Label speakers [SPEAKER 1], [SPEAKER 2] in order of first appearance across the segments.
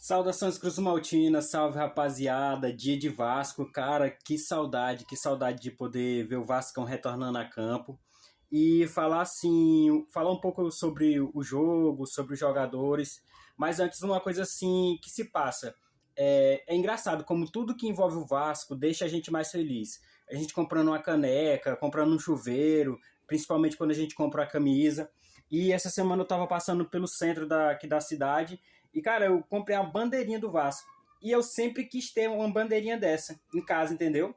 [SPEAKER 1] Saudações Cruz Maltina, salve rapaziada, dia de Vasco, cara, que saudade de poder ver o Vascão retornando a campo e falar assim, falar um pouco sobre o jogo, sobre os jogadores, mas antes uma coisa assim que se passa, é engraçado como tudo que envolve o Vasco deixa a gente mais feliz, a gente comprando uma caneca, comprando um chuveiro, principalmente quando a gente compra a camisa, e essa semana eu tava passando pelo centro aqui da cidade e, cara, eu comprei uma bandeirinha do Vasco. E eu sempre quis ter uma bandeirinha dessa em casa, entendeu?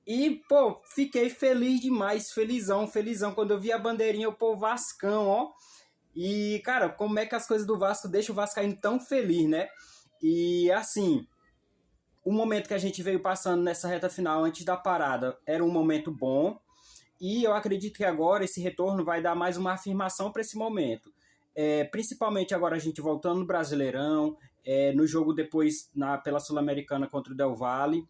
[SPEAKER 1] E, pô, fiquei feliz demais, felizão, felizão. Quando eu vi a bandeirinha, eu, pô, Vascão, ó. E, cara, como é que as coisas do Vasco deixam o Vascaíno tão feliz, né? E, assim, o momento que a gente veio passando nessa reta final antes da parada era um momento bom. E eu acredito que agora esse retorno vai dar mais uma afirmação para esse momento. Principalmente agora a gente voltando no Brasileirão, no jogo depois pela Sul-Americana contra o Del Valle.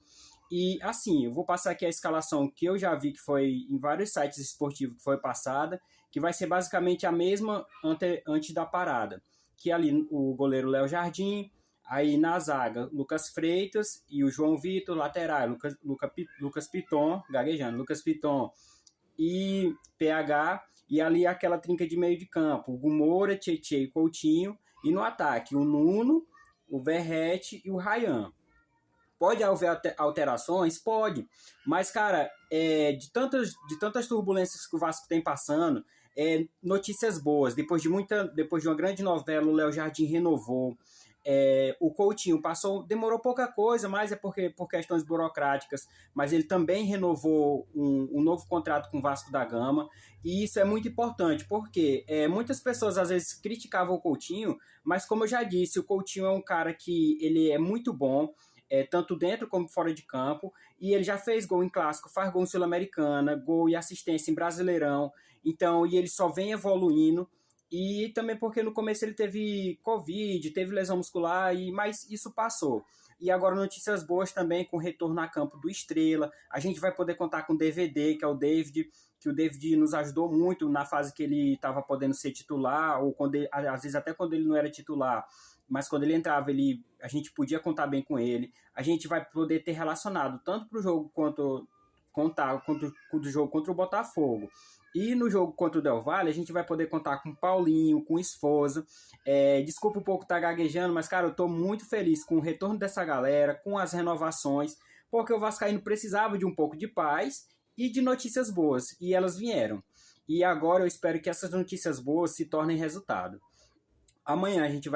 [SPEAKER 1] E assim, eu vou passar aqui a escalação que eu já vi que foi em vários sites esportivos que foi passada, que vai ser basicamente a mesma antes da parada. Que ali o goleiro Léo Jardim, aí na zaga Lucas Freitas e o João Vitor, lateral Lucas Piton, gaguejando, Lucas Piton e PH, e ali aquela trinca de meio de campo, o Moura, Tietê e Coutinho, e no ataque o Nuno, o Verratti e o Ryan. Pode haver alterações? Pode, mas, cara, de tantas turbulências que o Vasco tem passando, notícias boas. Depois de uma grande novela, o Léo Jardim renovou. O Coutinho demorou pouca coisa, mas é por questões burocráticas, mas ele também renovou um novo contrato com o Vasco da Gama, e isso é muito importante, porque muitas pessoas às vezes criticavam o Coutinho, mas como eu já disse, o Coutinho é um cara que ele é muito bom, tanto dentro como fora de campo, e ele já fez gol em Clássico, faz gol em Sul-Americana, gol e assistência em Brasileirão, então, e ele só vem evoluindo, e também porque no começo ele teve Covid, teve lesão muscular, mas isso passou. E agora notícias boas também com o retorno a campo do Estrela. A gente vai poder contar com o DVD, que é o David, que o David nos ajudou muito na fase que ele estava podendo ser titular, ou às vezes até quando ele não era titular, mas quando ele entrava, a gente podia contar bem com ele. A gente vai poder ter relacionado tanto para o jogo quanto do jogo contra o Botafogo. E no jogo contra o Del Valle, a gente vai poder contar com o Paulinho, com o Esforza. Desculpa um pouco estar gaguejando, mas, cara, eu tô muito feliz com o retorno dessa galera, com as renovações, porque o Vascaíno precisava de um pouco de paz e de notícias boas, e elas vieram. E agora eu espero que essas notícias boas se tornem resultado. Amanhã a gente vai